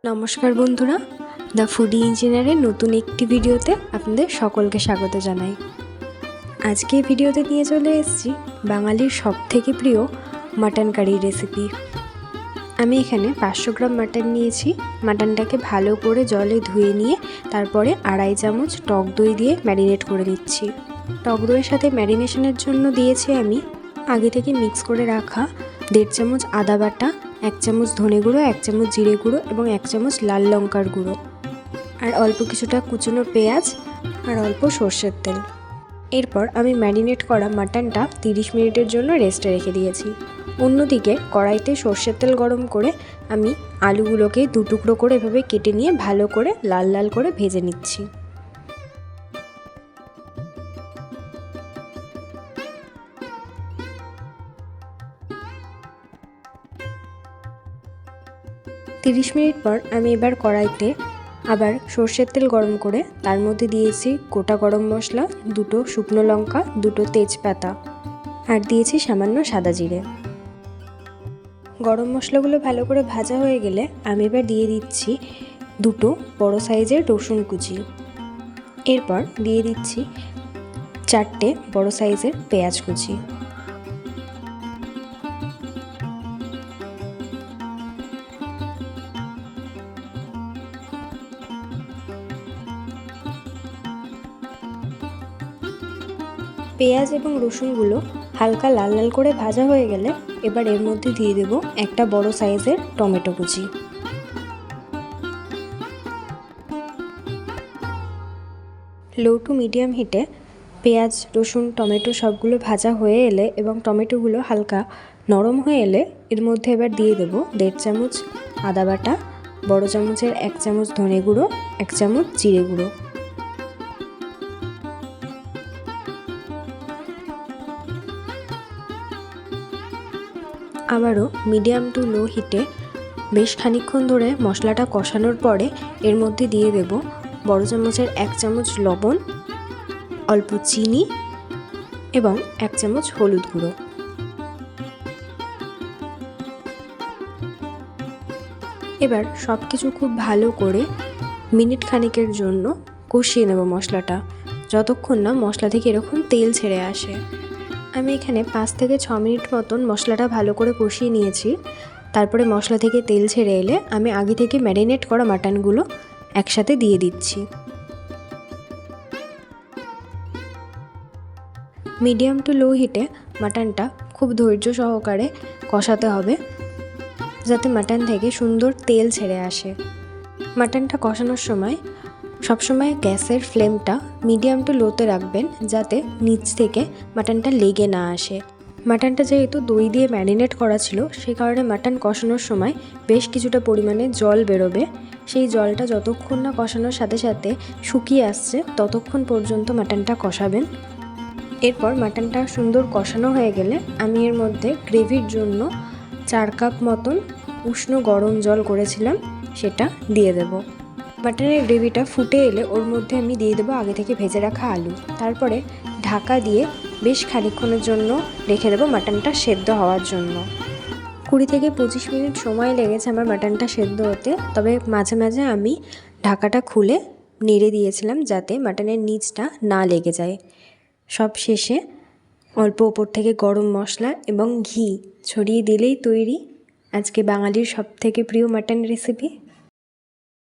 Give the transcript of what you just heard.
নমস্কার বন্ধুরা, the foodie ইঞ্জিনিয়ারের নতুন একটি ভিডিওতে আপনাদের সকলকে স্বাগত জানাই। আজকে এই ভিডিওতে নিয়ে চলে এসেছি বাঙালির সবথেকে প্রিয় মাটন কারি রেসিপি। আমি এখানে 500 গ্রাম মাটন নিয়েছি। মাটনটাকে ভালো করে জলে ধুয়ে নিয়ে তারপরে 2.5 চামচ টক দই দিয়ে ম্যারিনেট করে নিচ্ছি। টক দইয়ের সাথে ম্যারিনেশনের জন্য দিয়েছি আমি আগে থেকে মিক্স করে রাখা 1.5 চামচ আদা বাটা, 1 চামচ ধনে গুঁড়ো, 1 চামচ জিরে গুঁড়ো এবং 1 চামচ লাল লঙ্কার গুঁড়ো, আর অল্প কিছুটা কুচনো পেঁয়াজ আর অল্প সর্ষের তেল। এরপর আমি ম্যারিনেট করা মাটনটা 30 মিনিটের জন্য রেস্টে রেখে দিয়েছি। অন্যদিকে কড়াইতে সর্ষের তেল গরম করে আমি আলুগুলোকে 2 টুকরো করে এভাবে কেটে নিয়ে ভালো করে লাল লাল করে ভেজে নিচ্ছি। তিরিশ মিনিট পর আমি এবার কড়াইতে আবার সর্ষের তেল গরম করে তার মধ্যে দিয়েছি গোটা গরম মশলা, 2টো শুকনো লঙ্কা, 2টো তেজপাতা আর দিয়েছি সামান্য সাদা জিরে। গরম মশলাগুলো ভালো করে ভাজা হয়ে গেলে আমি এবার দিয়ে দিচ্ছি 2টো বড় সাইজের রসুন কুচি। এরপর দিয়ে দিচ্ছি 4টে বড় সাইজের পেঁয়াজ কুচি। পেঁয়াজ এবং রসুনগুলো হালকা লাল লাল করে ভাজা হয়ে গেলে এবার এর মধ্যে দিয়ে দেব একটা বড় সাইজের টমেটো কুচি। লো টু মিডিয়াম হিটে পেঁয়াজ, রসুন, টমেটো সবগুলো ভাজা হয়ে এলে এবং টমেটোগুলো হালকা নরম হয়ে এলে এর মধ্যে এবার দিয়ে দেব 1.5 চামচ আদা বাটা, বড় চামচের 1 চামচ ধনে গুঁড়ো, 1 চামচ জিরে গুঁড়ো। আবারও মিডিয়াম টু লো হিটে বেশ খানিকক্ষণ ধরে মশলাটা কষানোর পরে এর মধ্যে দিয়ে দেব বড় চামচের 1 চামচ লবণ, অল্প চিনি এবং 1 চামচ হলুদ গুঁড়ো। এবার সব কিছু খুব ভালো করে মিনিট খানিকের জন্য কষিয়ে নেব মশলাটা, যতক্ষণ না মশলা থেকে এরকম তেল ছেড়ে আসে। আমি এখানে 5 থেকে 6 মিনিট মতন মশলাটা ভালো করে কষিয়ে নিয়েছি। তারপরে মশলা থেকে তেল ছেড়ে এলে আমি আগে থেকে ম্যারিনেট করা মাটনগুলো একসাথে দিয়ে দিচ্ছি। মিডিয়াম টু লো হিটে মাটনটা খুব ধৈর্য সহকারে কষাতে হবে যাতে মাটন থেকে সুন্দর তেল ছেড়ে আসে। মাটনটা কষানোর সময় সবসময় গ্যাসের ফ্লেমটা মিডিয়াম টু লোতে রাখবেন যাতে নিচ থেকে মাটনটা লেগে না আসে। মাটনটা যেহেতু দই দিয়ে ম্যারিনেট করা ছিল সেই কারণে মাটন কষানোর সময় বেশ কিছুটা পরিমাণে জল বেরোবে। সেই জলটা যতক্ষণ না কষানোর সাথে সাথে শুকিয়ে আসছে ততক্ষণ পর্যন্ত মাটনটা কষাবেন। এরপর মাটনটা সুন্দর কষানো হয়ে গেলে আমি এর মধ্যে গ্রেভির জন্য 4 কাপ মতন উষ্ণ গরম জল করেছিলাম সেটা দিয়ে দেব। মাটনের গ্রেভিটা ফুটে এলে ওর মধ্যে আমি দিয়ে দেবো আগে থেকে ভেজে রাখা আলু। তারপরে ঢাকা দিয়ে বেশ খানিকক্ষণের জন্য রেখে দেবো মাটনটা সেদ্ধ হওয়ার জন্য। 20 থেকে 25 মিনিট সময় লেগেছে আমার মাটনটা সেদ্ধ হতে। তবে মাঝে মাঝে আমি ঢাকাটা খুলে নেড়ে দিয়েছিলাম যাতে মাটনের নিচটা না লেগে যায়। সব শেষে অল্প ওপর থেকে গরম মশলা এবং ঘি ছড়িয়ে দিলেই তৈরি আজকে বাঙালির সবথেকে প্রিয় মাটন রেসিপি।